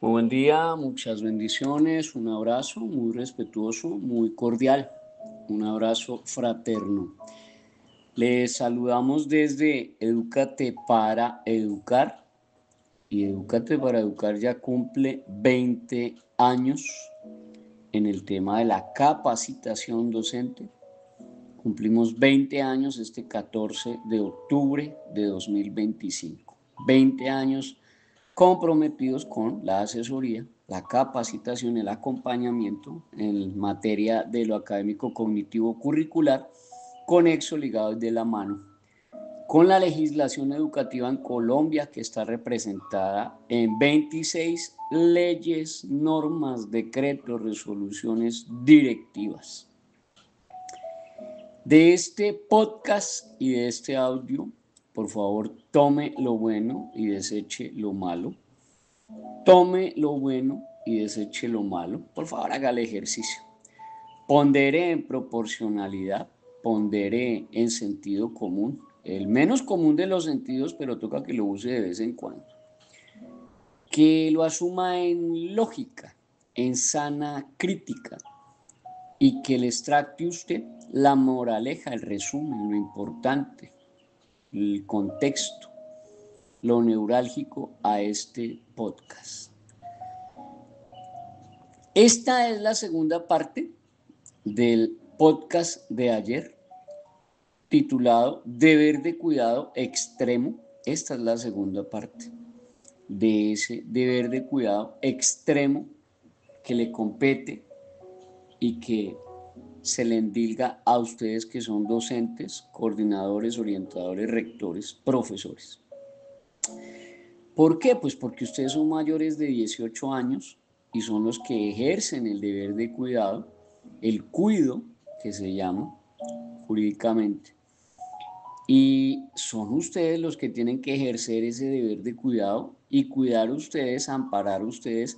Muy buen día, muchas bendiciones, un abrazo muy respetuoso, muy cordial, un abrazo fraterno. Les saludamos desde Edúcate para Educar y Edúcate para Educar ya cumple 20 años en el tema de la capacitación docente. Cumplimos 20 años este 14 de octubre de 2025. 20 años comprometidos con la asesoría, la capacitación, el acompañamiento en materia de lo académico cognitivo curricular, conexo, ligado de la mano con la legislación educativa en Colombia, que está representada en 26 leyes, normas, decretos, resoluciones, directivas. De este podcast y de este audio, por favor, tome lo bueno y deseche lo malo. Tome lo bueno y deseche lo malo. Por favor, haga el ejercicio. Pondere en proporcionalidad, pondere en sentido común. El menos común de los sentidos, pero toca que lo use de vez en cuando. Que lo asuma en lógica, en sana crítica, y que le extracte usted la moraleja, el resumen, lo importante, el contexto, lo neurálgico a este podcast. Esta es la segunda parte del podcast de ayer, titulado Deber de cuidado extremo. Esta es la segunda parte de ese deber de cuidado extremo que le compete y que se le endilga a ustedes que son docentes, coordinadores, orientadores, rectores, profesores. ¿Por qué? Pues porque ustedes son mayores de 18 años y son los que ejercen el deber de cuidado, el cuido que se llama jurídicamente. Y son ustedes los que tienen que ejercer ese deber de cuidado y cuidar ustedes, amparar ustedes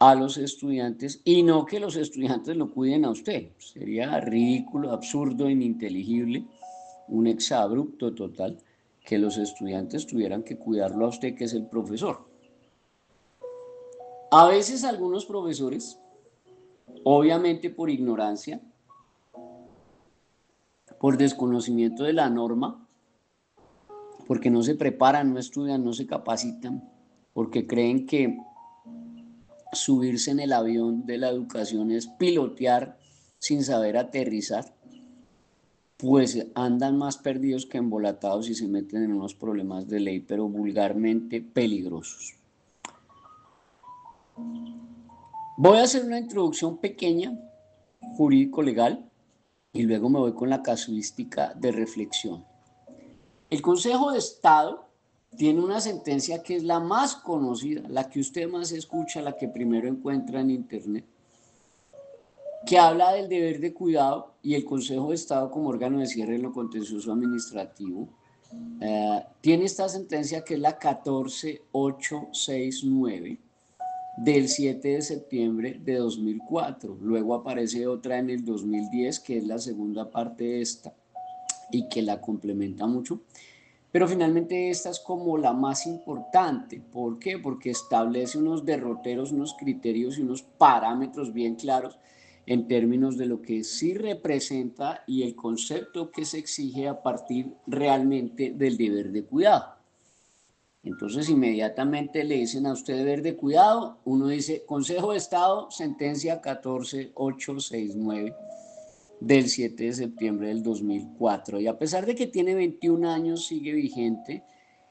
a los estudiantes y no que los estudiantes lo cuiden a usted. Sería ridículo, absurdo, ininteligible, un exabrupto total que los estudiantes tuvieran que cuidarlo a usted, que es el profesor. A veces algunos profesores, obviamente por ignorancia, por desconocimiento de la norma, porque no se preparan, no estudian, no se capacitan, porque creen que subirse en el avión de la educación es pilotear sin saber aterrizar, pues andan más perdidos que embolatados y se meten en unos problemas de ley, pero vulgarmente peligrosos. Voy a hacer una introducción pequeña, jurídico-legal, y luego me voy con la casuística de reflexión. El Consejo de Estado tiene una sentencia que es la más conocida, la que usted más escucha, la que primero encuentra en internet, que habla del deber de cuidado, y el Consejo de Estado como órgano de cierre en lo contencioso administrativo tiene esta sentencia que es la 14869 del 7 de septiembre de 2004. Luego aparece otra en el 2010 que es la segunda parte de esta y que la complementa mucho. Pero finalmente esta es como la más importante. ¿Por qué? Porque establece unos derroteros, unos criterios y unos parámetros bien claros en términos de lo que sí representa y el concepto que se exige a partir realmente del deber de cuidado. Entonces inmediatamente le dicen a usted deber de cuidado, uno dice Consejo de Estado, sentencia 14869 del 7 de septiembre del 2004, y a pesar de que tiene 21 años sigue vigente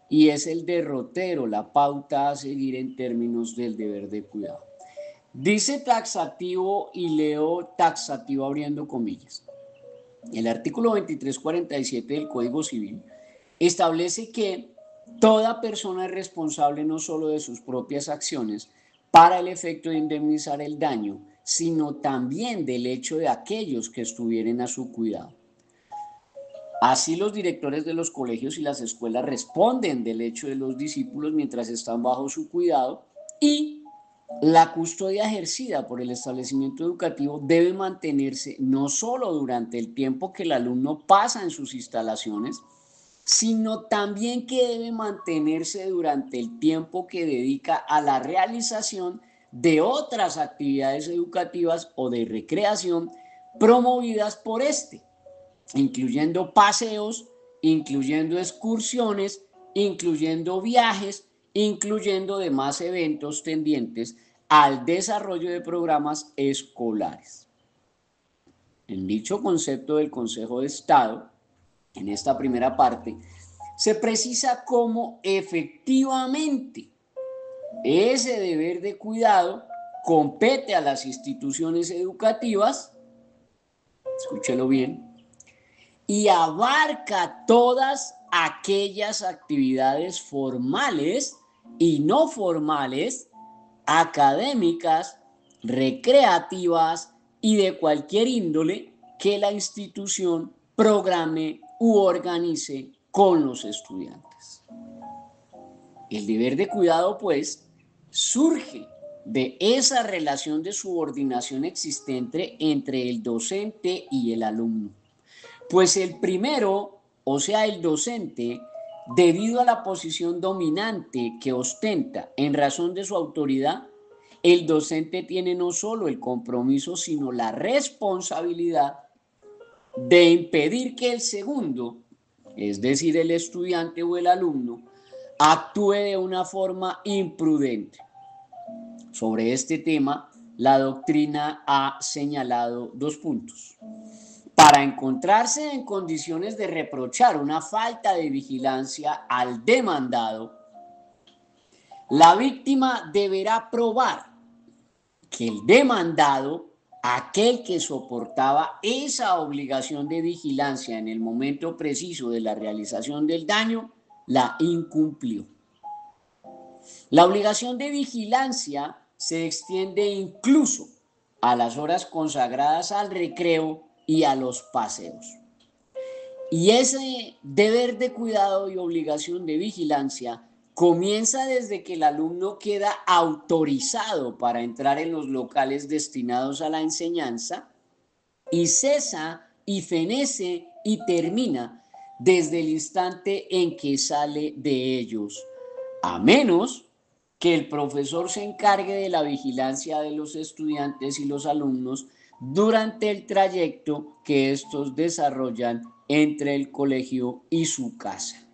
y es el derrotero, la pauta a seguir en términos del deber de cuidado. Dice taxativo, y leo taxativo abriendo comillas. El artículo 2347 del Código Civil establece que toda persona es responsable no solo de sus propias acciones para el efecto de indemnizar el daño, sino también del hecho de aquellos que estuvieren a su cuidado. Así los directores de los colegios y las escuelas responden del hecho de los discípulos mientras están bajo su cuidado, y la custodia ejercida por el establecimiento educativo debe mantenerse no solo durante el tiempo que el alumno pasa en sus instalaciones, sino también que debe mantenerse durante el tiempo que dedica a la realización de otras actividades educativas o de recreación promovidas por este, incluyendo paseos, incluyendo excursiones, incluyendo viajes, incluyendo demás eventos tendientes al desarrollo de programas escolares. En dicho concepto del Consejo de Estado, en esta primera parte, se precisa cómo efectivamente ese deber de cuidado compete a las instituciones educativas, escúchelo bien, y abarca todas aquellas actividades formales y no formales, académicas, recreativas y de cualquier índole que la institución programe u organice con los estudiantes. El deber de cuidado, pues, surge de esa relación de subordinación existente entre el docente y el alumno. Pues el primero, o sea, el docente, debido a la posición dominante que ostenta en razón de su autoridad, el docente tiene no solo el compromiso, sino la responsabilidad de impedir que el segundo, es decir, el estudiante o el alumno, actúe de una forma imprudente. Sobre este tema, la doctrina ha señalado 2 puntos. Para encontrarse en condiciones de reprochar una falta de vigilancia al demandado, la víctima deberá probar que el demandado, aquel que soportaba esa obligación de vigilancia en el momento preciso de la realización del daño, la incumplió. La obligación de vigilancia se extiende incluso a las horas consagradas al recreo y a los paseos. Y ese deber de cuidado y obligación de vigilancia comienza desde que el alumno queda autorizado para entrar en los locales destinados a la enseñanza y cesa y fenece y termina desde el instante en que sale de ellos, a menos que el profesor se encargue de la vigilancia de los estudiantes y los alumnos durante el trayecto que estos desarrollan entre el colegio y su casa.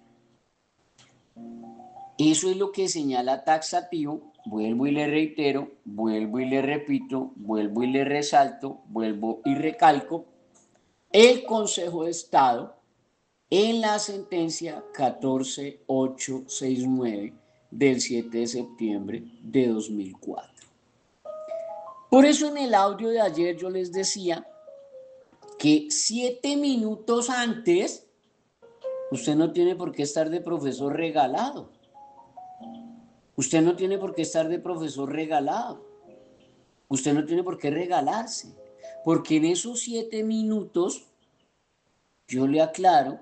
Eso es lo que señala taxativo, vuelvo y le reitero, vuelvo y le repito, vuelvo y le resalto, vuelvo y recalco, el Consejo de Estado en la sentencia 14869 del 7 de septiembre de 2004. Por eso en el audio de ayer yo les decía que 7 minutos antes usted no tiene por qué estar de profesor regalado. Usted no tiene por qué estar de profesor regalado. Usted no tiene por qué regalarse. Porque en esos 7 minutos, yo le aclaro,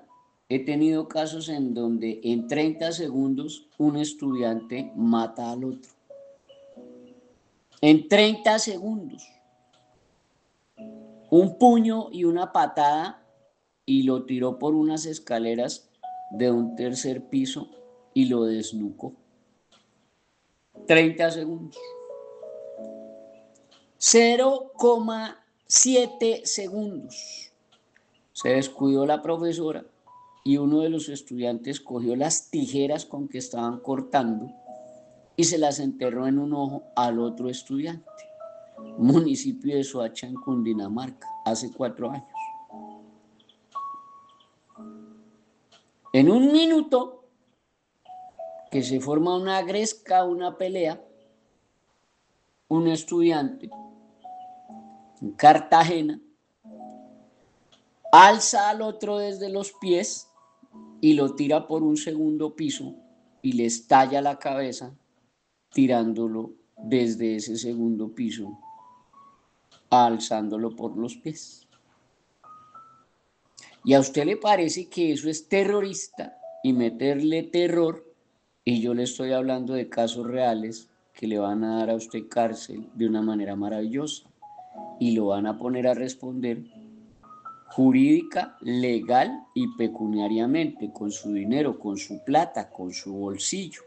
he tenido casos en donde en 30 segundos un estudiante mata al otro. En 30 segundos. Un puño y una patada y lo tiró por unas escaleras de un tercer piso y lo desnucó. 30 segundos. 0,7 segundos. Se descuidó la profesora y uno de los estudiantes cogió las tijeras con que estaban cortando y se las enterró en un ojo al otro estudiante. Municipio de Soacha, en Cundinamarca, hace 4 años. En un minuto que se forma una gresca, una pelea, un estudiante en Cartagena alza al otro desde los pies y lo tira por un segundo piso y le estalla la cabeza tirándolo desde ese segundo piso, alzándolo por los pies. ¿Y a usted le parece que eso es terrorista y meterle terror? Y yo le estoy hablando de casos reales que le van a dar a usted cárcel de una manera maravillosa y lo van a poner a responder jurídica, legal y pecuniariamente, con su dinero, con su plata, con su bolsillo.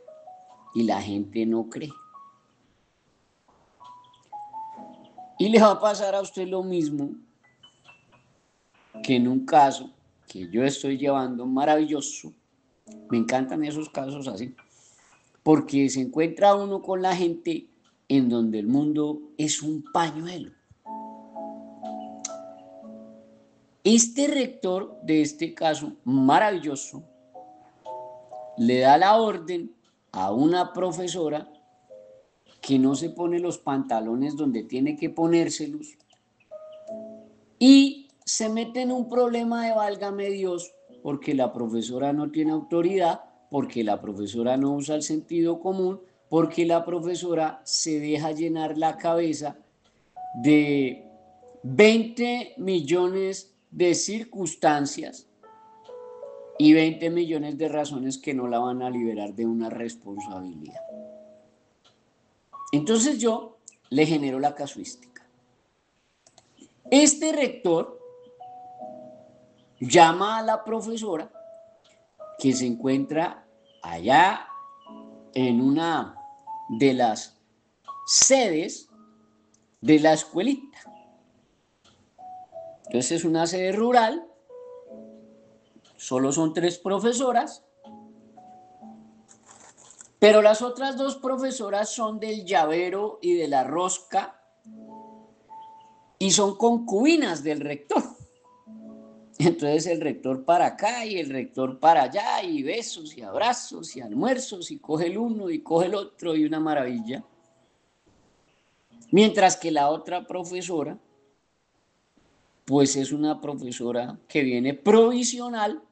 Y la gente no cree. Y le va a pasar a usted lo mismo que en un caso que yo estoy llevando maravilloso. Me encantan esos casos así, porque se encuentra uno con la gente en donde el mundo es un pañuelo. Este rector de este caso maravilloso le da la orden a una profesora que no se pone los pantalones donde tiene que ponérselos y se mete en un problema de válgame Dios porque la profesora no tiene autoridad, porque la profesora no usa el sentido común, porque la profesora se deja llenar la cabeza de 20 millones de circunstancias y 20 millones de razones que no la van a liberar de una responsabilidad. Entonces yo le genero la casuística. Este rector llama a la profesora que se encuentra allá en una de las sedes de la escuelita. Entonces es una sede rural, solo son 3 profesoras, pero las otras 2 profesoras son del llavero y de la rosca y son concubinas del rector. Entonces el rector para acá y el rector para allá y besos y abrazos y almuerzos y coge el uno y coge el otro y una maravilla. Mientras que la otra profesora, pues es una profesora que viene provisional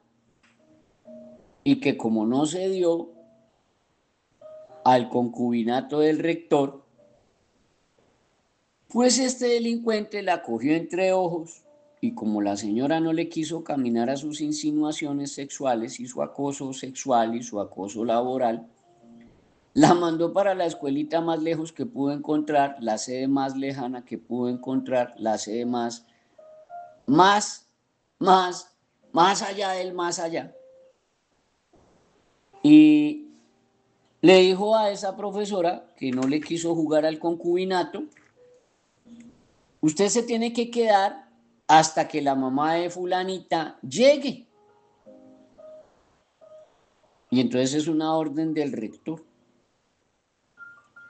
y que como no se dio al concubinato del rector, pues este delincuente la cogió entre ojos y como la señora no le quiso caminar a sus insinuaciones sexuales y su acoso sexual y su acoso laboral, la mandó para la escuelita más lejos que pudo encontrar, la sede más lejana que pudo encontrar, la sede más allá del más allá. Y le dijo a esa profesora que no le quiso jugar al concubinato, usted se tiene que quedar hasta que la mamá de fulanita llegue. Y entonces es una orden del rector.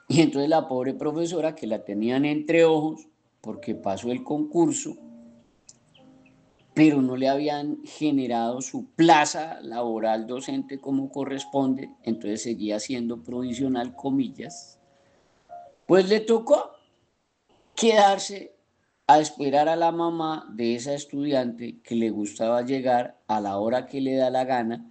Y entonces la pobre profesora que la tenían entre ojos porque pasó el concurso, pero no le habían generado su plaza laboral docente como corresponde, entonces seguía siendo provisional, comillas, pues le tocó quedarse a esperar a la mamá de esa estudiante que le gustaba llegar a la hora que le da la gana,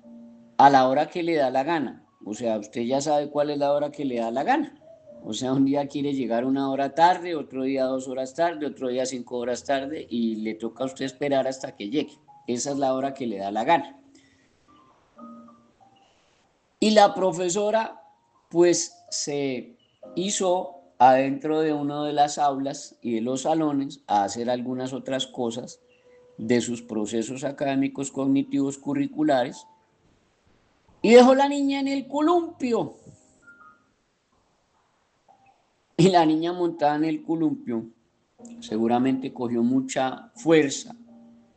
a la hora que le da la gana. O sea, usted ya sabe cuál es la hora que le da la gana. O sea, un día quiere llegar 1 hora tarde, otro día 2 horas tarde, otro día 5 horas tarde y le toca a usted esperar hasta que llegue. Esa es la hora que le da la gana. Y la profesora pues se hizo adentro de una de las aulas y de los salones a hacer algunas otras cosas de sus procesos académicos cognitivos curriculares y dejó la niña en el columpio. Y la niña montada en el columpio seguramente cogió mucha fuerza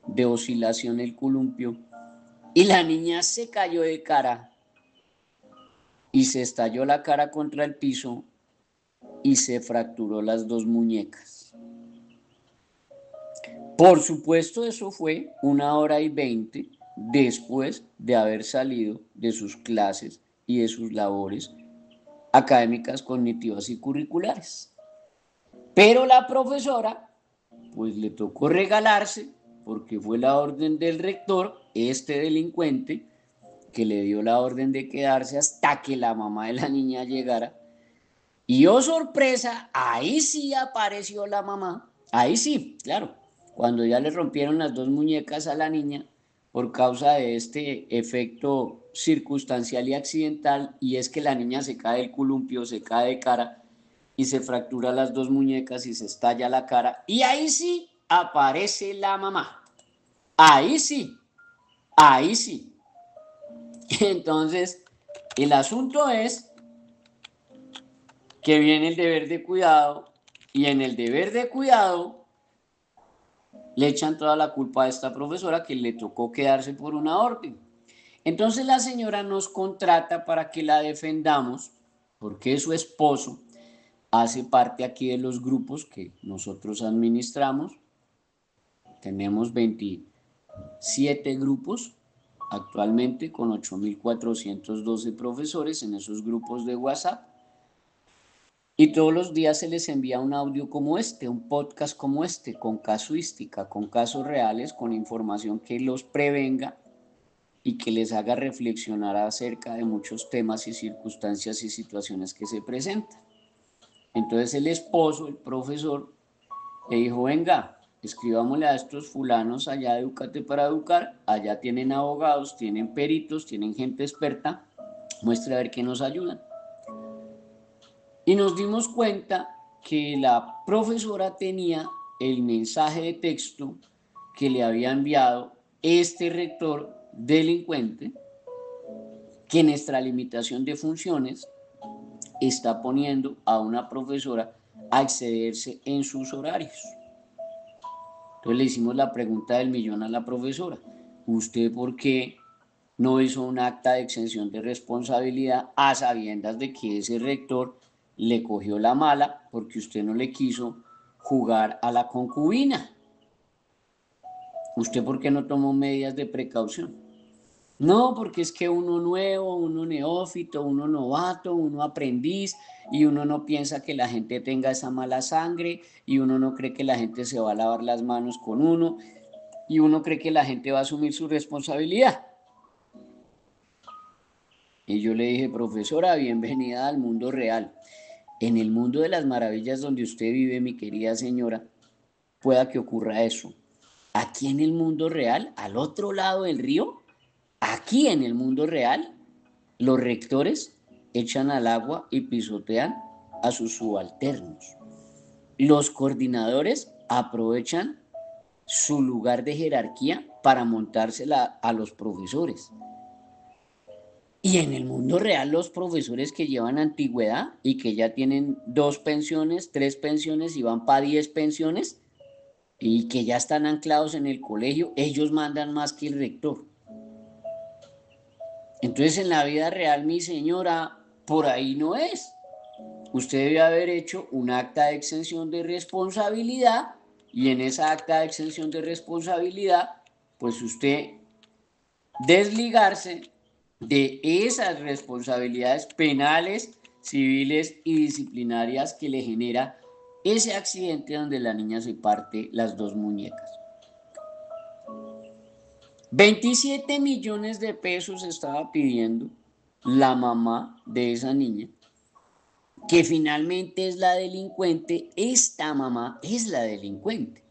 de oscilación el columpio y la niña se cayó de cara y se estalló la cara contra el piso y se fracturó las 2 muñecas. Por supuesto, eso fue 1 hora y 20 después de haber salido de sus clases y de sus labores académicas, cognitivas y curriculares. Pero la profesora, pues le tocó regalarse, porque fue la orden del rector, este delincuente, que le dio la orden de quedarse hasta que la mamá de la niña llegara. Y oh sorpresa, ahí sí apareció la mamá, ahí sí, claro, cuando ya le rompieron las 2 muñecas a la niña por causa de este efecto circunstancial y accidental, y es que la niña se cae del columpio, se cae de cara y se fractura las 2 muñecas y se estalla la cara, y ahí sí aparece la mamá. Ahí sí, ahí sí. Entonces, el asunto es que viene el deber de cuidado y en el deber de cuidado le echan toda la culpa a esta profesora que le tocó quedarse por una orden. Entonces la señora nos contrata para que la defendamos porque su esposo hace parte aquí de los grupos que nosotros administramos. Tenemos 27 grupos actualmente con 8.412 profesores en esos grupos de WhatsApp. Y todos los días se les envía un audio como este, un podcast como este, con casuística, con casos reales, con información que los prevenga y que les haga reflexionar acerca de muchos temas y circunstancias y situaciones que se presentan. Entonces el esposo, el profesor, le dijo, venga, escribámosle a estos fulanos allá de Educate para Educar, allá tienen abogados, tienen peritos, tienen gente experta, muestre a ver qué nos ayudan. Y nos dimos cuenta que la profesora tenía el mensaje de texto que le había enviado este rector delincuente, que en extralimitación de funciones está poniendo a una profesora a excederse en sus horarios. Entonces le hicimos la pregunta del millón a la profesora. ¿Usted por qué no hizo un acta de exención de responsabilidad a sabiendas de que ese rector le cogió la mala porque usted no le quiso jugar a la concubina? ¿Usted por qué no tomó medidas de precaución? No, porque es que uno nuevo, uno neófito, uno novato, uno aprendiz, y uno no piensa que la gente tenga esa mala sangre, y uno no cree que la gente se va a lavar las manos con uno, y uno cree que la gente va a asumir su responsabilidad. Y yo le dije, profesora, bienvenida al mundo real. En el mundo de las maravillas donde usted vive, mi querida señora, pueda que ocurra eso. Aquí en el mundo real, al otro lado del río, aquí en el mundo real, los rectores echan al agua y pisotean a sus subalternos. Los coordinadores aprovechan su lugar de jerarquía para montársela a los profesores. Y en el mundo real, los profesores que llevan antigüedad y que ya tienen 2 pensiones, 3 pensiones y van para 10 pensiones y que ya están anclados en el colegio, ellos mandan más que el rector. Entonces, en la vida real, mi señora, por ahí no es. Usted debe haber hecho un acta de exención de responsabilidad y en esa acta de exención de responsabilidad, pues usted desligarse de esas responsabilidades penales, civiles y disciplinarias que le genera ese accidente donde la niña se parte las 2 muñecas. 27 millones de pesos estaba pidiendo la mamá de esa niña, que finalmente es la delincuente. Esta mamá es la delincuente,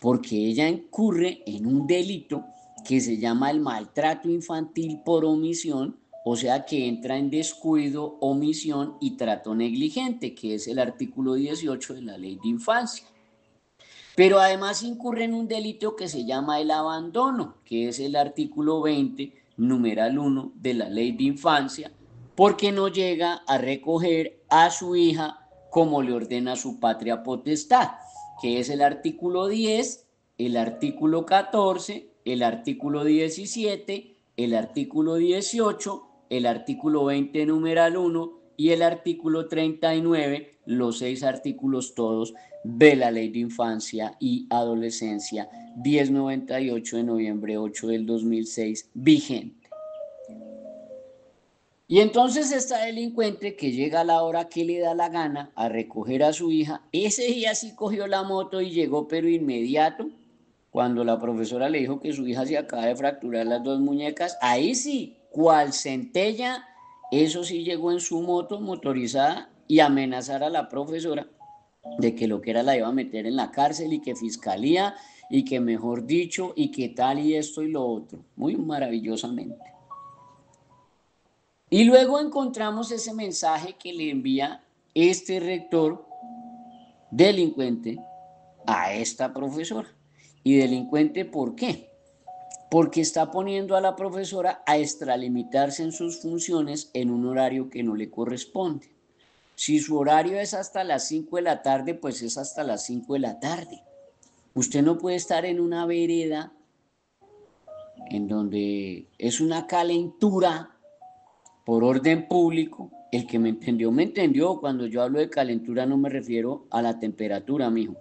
porque ella incurre en un delito que se llama el maltrato infantil por omisión, o sea que entra en descuido, omisión y trato negligente, que es el artículo 18 de la Ley de Infancia. Pero además incurre en un delito que se llama el abandono, que es el artículo 20, numeral 1 de la Ley de Infancia, porque no llega a recoger a su hija como le ordena su patria potestad, que es el artículo 10, el artículo 14, el artículo 17, el artículo 18, el artículo 20, numeral 1 y el artículo 39, los 6 artículos todos de la Ley de Infancia y Adolescencia 1098 de noviembre 8 del 2006 vigente. Y entonces esta delincuente que llega a la hora que le da la gana a recoger a su hija, ese día sí cogió la moto y llegó pero inmediato, cuando la profesora le dijo que su hija se acaba de fracturar las 2 muñecas, ahí sí, cual centella, eso sí llegó en su moto motorizada y amenazar a la profesora de que lo que era la iba a meter en la cárcel y que fiscalía y que mejor dicho y que tal y esto y lo otro, muy maravillosamente. Y luego encontramos ese mensaje que le envía este rector delincuente a esta profesora. ¿Y delincuente por qué? porque está poniendo a la profesora a extralimitarse en sus funciones en un horario que no le corresponde. Si su horario es hasta las 5 de la tarde, pues es hasta las 5 de la tarde. Usted no puede estar en una vereda en donde es una calentura por orden público. El que me entendió, me entendió. Cuando yo hablo de calentura no me refiero a la temperatura, mijo.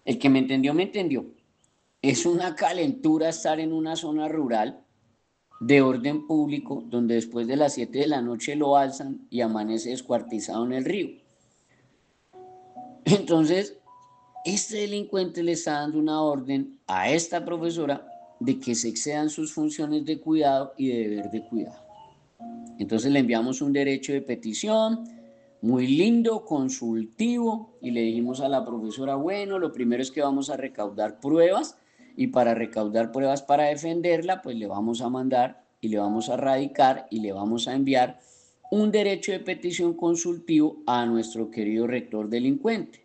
El que me entendió, me entendió. Es una calentura estar en una zona rural de orden público donde después de las 7 de la noche lo alzan y amanece descuartizado en el río. Entonces, este delincuente le está dando una orden a esta profesora de que se excedan sus funciones de cuidado y de deber de cuidado. Entonces le enviamos un derecho de petición, muy lindo, consultivo, y le dijimos a la profesora, bueno, lo primero es que vamos a recaudar pruebas, y para recaudar pruebas para defenderla, pues le vamos a mandar y le vamos a radicar y le vamos a enviar un derecho de petición consultivo a nuestro querido rector delincuente.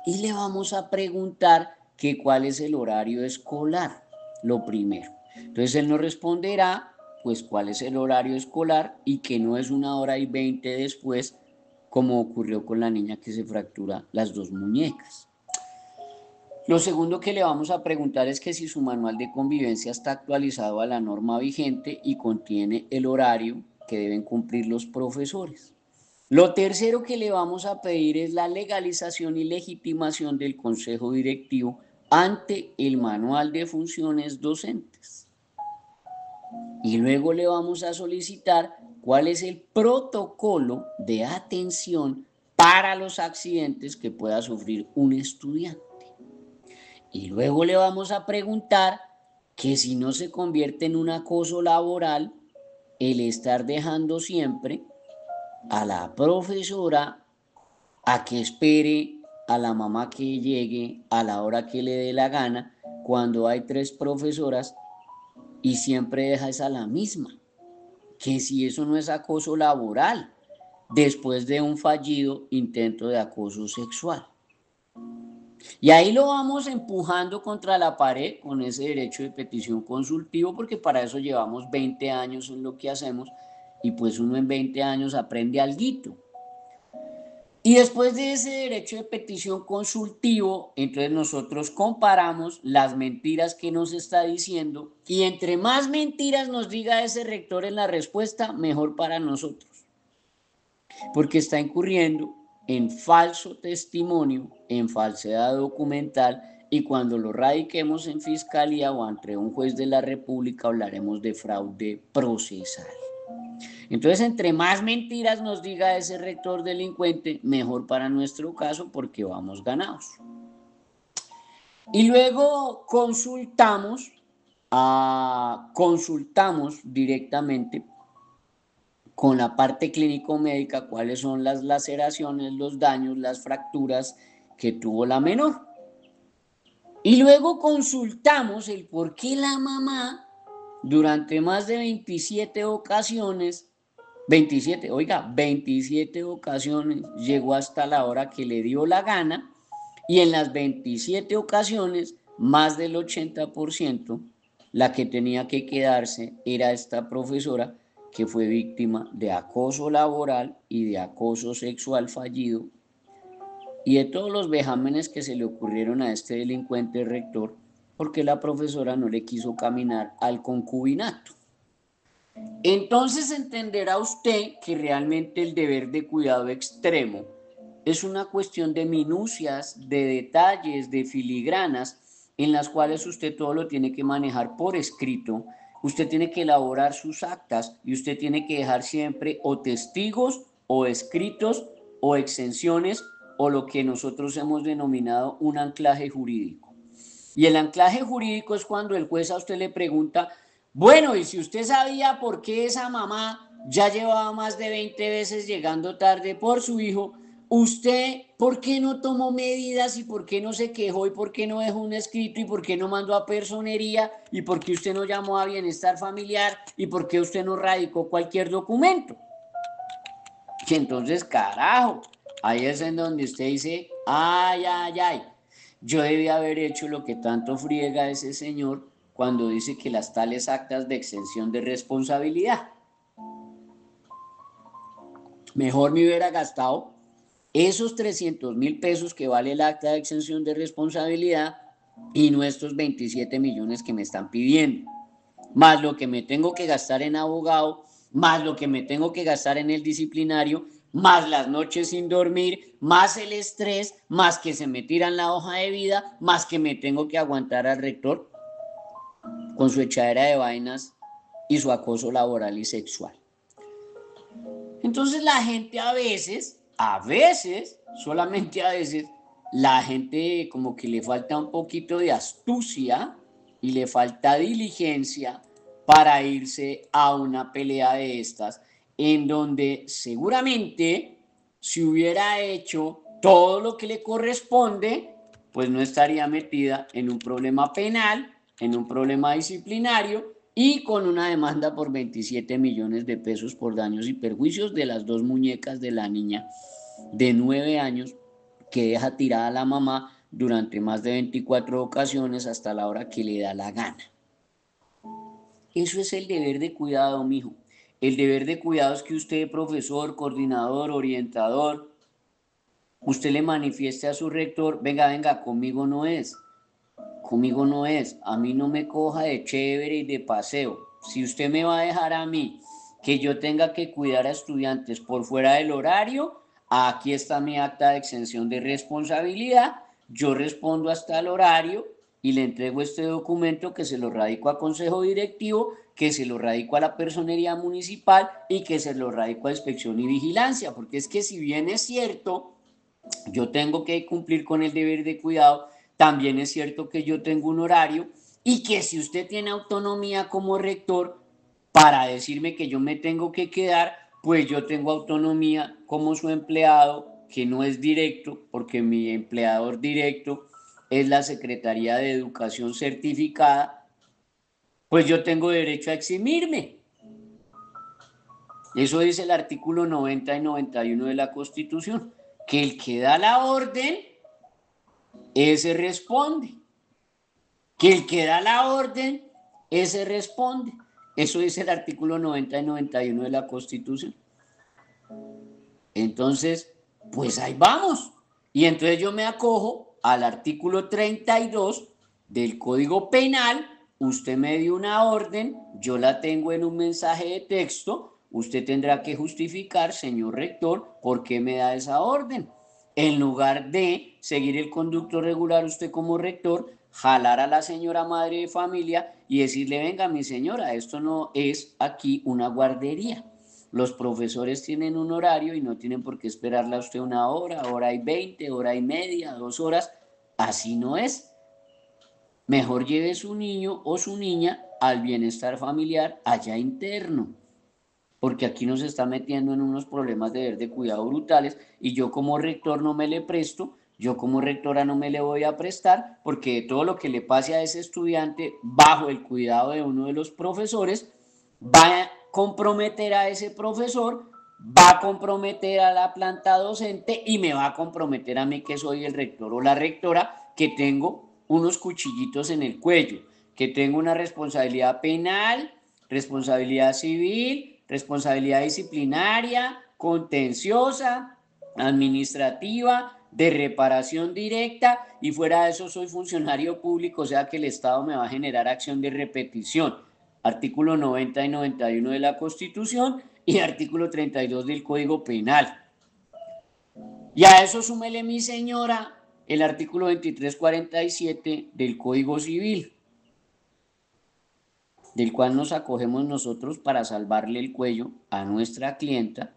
Y le vamos a preguntar que cuál es el horario escolar, lo primero. Entonces él nos responderá pues cuál es el horario escolar y que no es 1 hora y 20 después, como ocurrió con la niña que se fractura las 2 muñecas. Lo segundo que le vamos a preguntar es que si su manual de convivencia está actualizado a la norma vigente y contiene el horario que deben cumplir los profesores. Lo tercero que le vamos a pedir es la legalización y legitimación del consejo directivo ante el manual de funciones docentes. Y luego le vamos a solicitar cuál es el protocolo de atención para los accidentes que pueda sufrir un estudiante. Y luego le vamos a preguntar que si no se convierte en un acoso laboral el estar dejando siempre a la profesora a que espere a la mamá que llegue a la hora que le dé la gana cuando hay 3 profesoras y siempre deja esa la misma. Que si eso no es acoso laboral después de un fallido intento de acoso sexual. Y ahí lo vamos empujando contra la pared con ese derecho de petición consultivo, porque para eso llevamos 20 años en lo que hacemos y pues uno en 20 años aprende alguito. Y después de ese derecho de petición consultivo, entonces nosotros comparamos las mentiras que nos está diciendo y entre más mentiras nos diga ese rector en la respuesta, mejor para nosotros. Porque está incurriendo en falso testimonio, en falsedad documental, y cuando lo radiquemos en fiscalía o ante un juez de la República hablaremos de fraude procesal. Entonces, entre más mentiras nos diga ese rector delincuente, mejor para nuestro caso porque vamos ganados. Y luego consultamos directamente con la parte clínico-médica cuáles son las laceraciones, los daños, las fracturas que tuvo la menor. Y luego consultamos el por qué la mamá durante más de 27 ocasiones, 27 ocasiones llegó hasta la hora que le dio la gana y en las 27 ocasiones, más del 80%, la que tenía que quedarse era esta profesora que fue víctima de acoso laboral y de acoso sexual fallido y de todos los vejámenes que se le ocurrieron a este delincuente rector porque la profesora no le quiso caminar al concubinato. Entonces entenderá usted que realmente el deber de cuidado extremo es una cuestión de minucias, de detalles, de filigranas, en las cuales usted todo lo tiene que manejar por escrito, usted tiene que elaborar sus actas y usted tiene que dejar siempre o testigos o escritos o exenciones o lo que nosotros hemos denominado un anclaje jurídico. Y el anclaje jurídico es cuando el juez a usted le pregunta, bueno, y si usted sabía por qué esa mamá ya llevaba más de 20 veces llegando tarde por su hijo, usted, ¿por qué no tomó medidas y por qué no se quejó y por qué no dejó un escrito y por qué no mandó a personería y por qué usted no llamó a bienestar familiar y por qué usted no radicó cualquier documento? Y entonces, carajo, ahí es en donde usted dice, ay, ay, ay, yo debí haber hecho lo que tanto friega ese señor cuando dice que las tales actas de exención de responsabilidad. Mejor me hubiera gastado esos 300.000 pesos que vale el acta de exención de responsabilidad y no estos 27 millones que me están pidiendo, más lo que me tengo que gastar en abogado, más lo que me tengo que gastar en el disciplinario, más las noches sin dormir, más el estrés, más que se me tiran la hoja de vida, más que me tengo que aguantar al rector con su echadera de vainas y su acoso laboral y sexual. Entonces la gente a veces, solamente a veces, la gente como que le falta un poquito de astucia y le falta diligencia para irse a una pelea de estas, en donde seguramente si hubiera hecho todo lo que le corresponde, pues no estaría metida en un problema penal, en un problema disciplinario y con una demanda por 27 millones de pesos por daños y perjuicios de las dos muñecas de la niña de 9 años que deja tirada a la mamá durante más de 24 ocasiones hasta la hora que le da la gana. Eso es el deber de cuidado, mijo. El deber de cuidado es que usted, profesor, coordinador, orientador, usted le manifieste a su rector, venga, conmigo no es. Conmigo no es, a mí no me coja de chévere y de paseo. Si usted me va a dejar a mí que yo tenga que cuidar a estudiantes por fuera del horario, aquí está mi acta de exención de responsabilidad, yo respondo hasta el horario y le entrego este documento que se lo radico a consejo directivo, que se lo radico a la personería municipal y que se lo radico a inspección y vigilancia, porque es que si bien es cierto, yo tengo que cumplir con el deber de cuidado, también es cierto que yo tengo un horario y que si usted tiene autonomía como rector para decirme que yo me tengo que quedar, pues yo tengo autonomía como su empleado, que no es directo, porque mi empleador directo es la Secretaría de Educación certificada, pues yo tengo derecho a eximirme. Eso dice el artículo 90 y 91 de la Constitución, que el que da la orden, ese responde. Que el que da la orden, ese responde. Eso dice el artículo 90 y 91 de la Constitución. Entonces, pues ahí vamos. Y entonces yo me acojo al artículo 32 del Código Penal. Usted me dio una orden, yo la tengo en un mensaje de texto. Usted tendrá que justificar, señor rector, por qué me da esa orden. En lugar de seguir el conducto regular, usted como rector, jalar a la señora madre de familia y decirle, venga, mi señora, esto no es aquí una guardería. Los profesores tienen un horario y no tienen por qué esperarle a usted una hora, hora y 20, hora y media, 2 horas. Así no es. Mejor lleve su niño o su niña al bienestar familiar allá interno, porque aquí nos está metiendo en unos problemas de deber de cuidado brutales y yo como rector no me le presto, yo como rectora no me le voy a prestar, porque todo lo que le pase a ese estudiante bajo el cuidado de uno de los profesores va a comprometer a ese profesor, va a comprometer a la planta docente y me va a comprometer a mí que soy el rector o la rectora, que tengo unos cuchillitos en el cuello, que tengo una responsabilidad penal, responsabilidad civil, responsabilidad disciplinaria, contenciosa, administrativa, de reparación directa y fuera de eso soy funcionario público, o sea que el Estado me va a generar acción de repetición. Artículo 90 y 91 de la Constitución y artículo 32 del Código Penal. Y a eso súmele, mi señora, el artículo 2347 del Código Civil, del cual nos acogemos nosotros para salvarle el cuello a nuestra clienta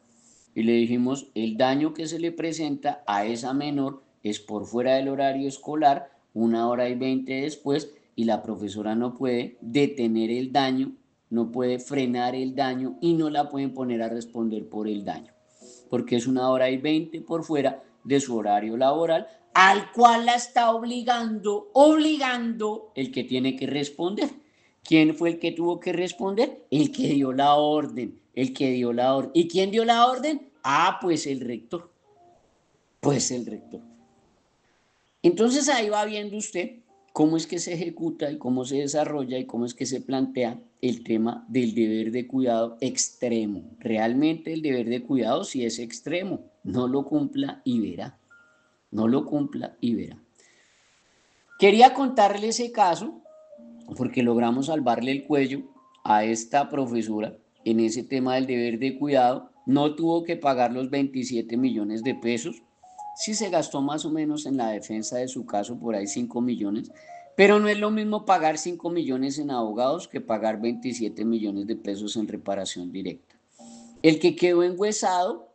y le dijimos el daño que se le presenta a esa menor es por fuera del horario escolar, 1 hora y 20 después, y la profesora no puede detener el daño, no puede frenar el daño y no la pueden poner a responder por el daño, porque es 1 hora y 20 por fuera de su horario laboral, al cual la está obligando el que tiene que responder. ¿Quién fue el que tuvo que responder? El que dio la orden, el que dio la orden. ¿Y quién dio la orden? Ah, pues el rector. Pues el rector. Entonces ahí va viendo usted cómo es que se ejecuta y cómo se desarrolla y cómo es que se plantea el tema del deber de cuidado extremo. Realmente el deber de cuidado sí es extremo, no lo cumpla y verá, no lo cumpla y verá. Quería contarle ese caso porque logramos salvarle el cuello a esta profesora en ese tema del deber de cuidado. No tuvo que pagar los 27 millones de pesos. Sí se gastó más o menos en la defensa de su caso, por ahí 5 millones. Pero no es lo mismo pagar 5 millones en abogados que pagar 27 millones de pesos en reparación directa. El que quedó enguesado,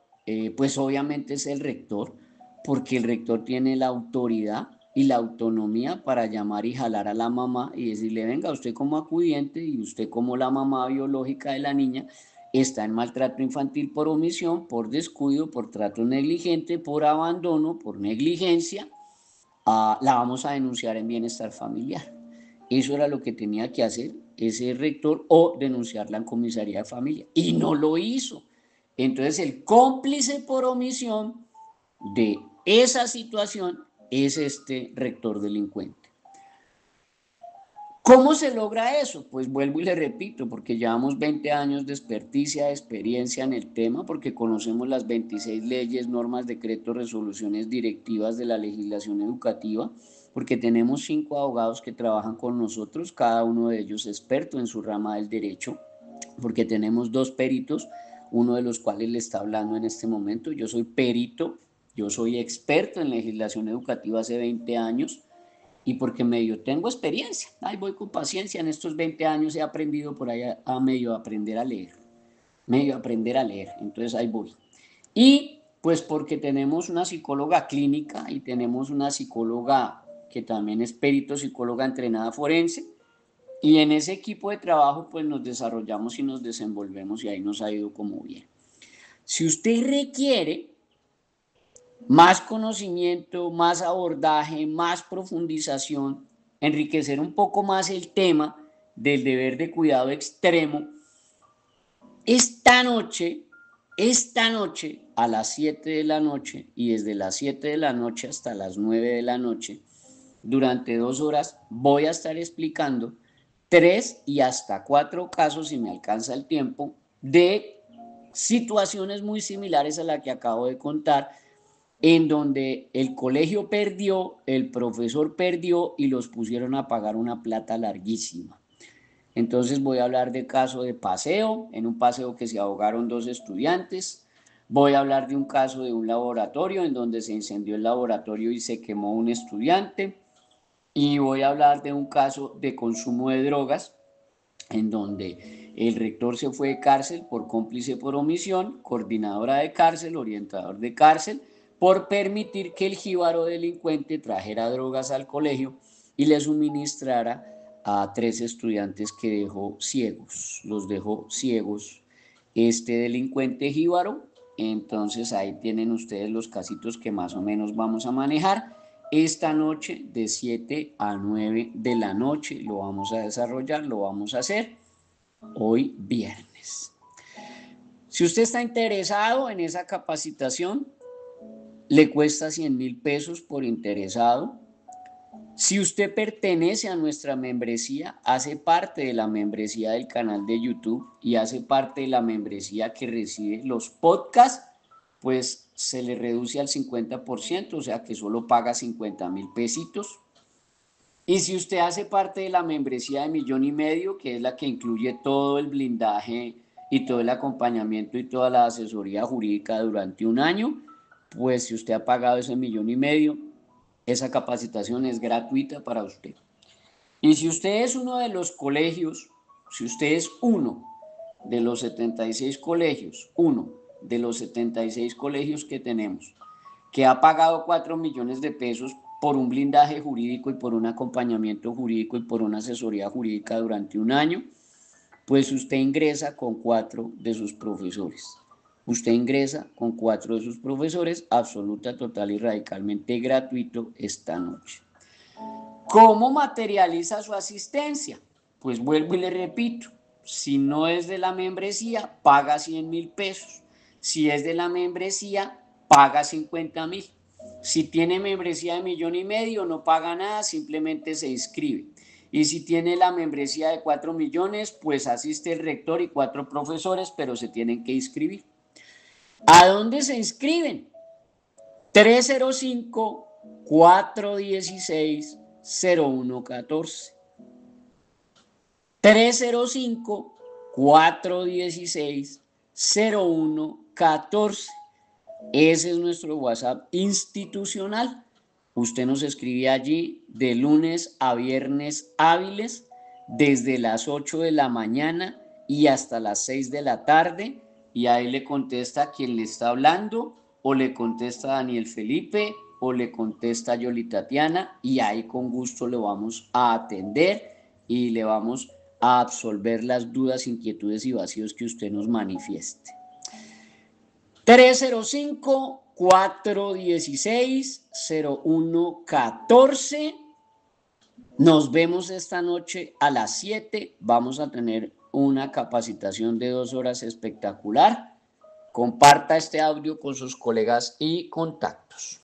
pues obviamente es el rector, porque el rector tiene la autoridad y la autonomía para llamar y jalar a la mamá y decirle, venga, usted como acudiente y usted como la mamá biológica de la niña está en maltrato infantil por omisión, por descuido, por trato negligente, por abandono, por negligencia, la vamos a denunciar en bienestar familiar. Eso era lo que tenía que hacer ese rector o denunciarla en comisaría de familia. Y no lo hizo. Entonces el cómplice por omisión de esa situación es este rector delincuente. ¿Cómo se logra eso? Pues vuelvo y le repito, porque llevamos 20 años de experticia, de experiencia en el tema, porque conocemos las 26 leyes, normas, decretos, resoluciones, directivas de la legislación educativa, porque tenemos 5 abogados que trabajan con nosotros, cada uno de ellos experto en su rama del derecho, porque tenemos 2 peritos, uno de los cuales le está hablando en este momento. Yo soy perito, yo soy experto en legislación educativa hace 20 años, y porque medio tengo experiencia. Ahí voy con paciencia, en estos 20 años he aprendido por ahí a medio aprender a leer, entonces ahí voy. Y pues porque tenemos una psicóloga clínica y tenemos una psicóloga que también es perito psicóloga entrenada forense, y en ese equipo de trabajo pues nos desarrollamos y nos desenvolvemos y ahí nos ha ido como bien. Si usted requiere más conocimiento, más abordaje, más profundización, enriquecer un poco más el tema del deber de cuidado extremo, esta noche a las 7 de la noche y desde las 7 de la noche hasta las 9 de la noche, durante 2 horas voy a estar explicando 3 y hasta 4 casos, si me alcanza el tiempo, de situaciones muy similares a la que acabo de contar, en donde el colegio perdió, el profesor perdió y los pusieron a pagar una plata larguísima. Entonces voy a hablar de caso de paseo, en un paseo que se ahogaron 2 estudiantes. Voy a hablar de un caso de un laboratorio en donde se incendió el laboratorio y se quemó un estudiante. Y voy a hablar de un caso de consumo de drogas en donde el rector se fue de cárcel por cómplice por omisión, coordinadora de cárcel, orientador de cárcel, por permitir que el jíbaro delincuente trajera drogas al colegio y le suministrara a 3 estudiantes que dejó ciegos, los dejó ciegos este delincuente jíbaro. Entonces ahí tienen ustedes los casitos que más o menos vamos a manejar. Esta noche de 7 a 9 de la noche lo vamos a desarrollar, lo vamos a hacer hoy viernes. Si usted está interesado en esa capacitación, le cuesta 100.000 pesos por interesado. Si usted pertenece a nuestra membresía, hace parte de la membresía del canal de YouTube y hace parte de la membresía que recibe los podcasts, pues se le reduce al 50%, o sea que solo paga 50.000 pesitos. Y si usted hace parte de la membresía de 1.500.000, que es la que incluye todo el blindaje y todo el acompañamiento y toda la asesoría jurídica durante un año, pues si usted ha pagado ese 1.500.000, esa capacitación es gratuita para usted. Y si usted es uno de los colegios, si usted es uno de los 76 colegios, uno de los 76 colegios que tenemos, que ha pagado 4 millones de pesos por un blindaje jurídico y por un acompañamiento jurídico y por una asesoría jurídica durante un año, pues usted ingresa con 4 de sus profesores. Usted ingresa con 4 de sus profesores, absoluta, total y radicalmente gratuito esta noche. ¿Cómo materializa su asistencia? Pues vuelvo y le repito, si no es de la membresía, paga 100.000 pesos. Si es de la membresía, paga 50.000. Si tiene membresía de 1,5 millones, no paga nada, simplemente se inscribe. Y si tiene la membresía de 4 millones, pues asiste el rector y 4 profesores, pero se tienen que inscribir. ¿A dónde se inscriben? 305-416-0114. 305-416-0114. Ese es nuestro WhatsApp institucional. Usted nos escribe allí de lunes a viernes hábiles, desde las 8 de la mañana y hasta las 6 de la tarde, y ahí le contesta quien le está hablando, o le contesta Daniel Felipe, o le contesta Yoli Tatiana, y ahí con gusto le vamos a atender y le vamos a absolver las dudas, inquietudes y vacíos que usted nos manifieste. 305-416-0114. Nos vemos esta noche a las 7. Vamos a tener una capacitación de 2 horas espectacular. Comparta este audio con sus colegas y contactos.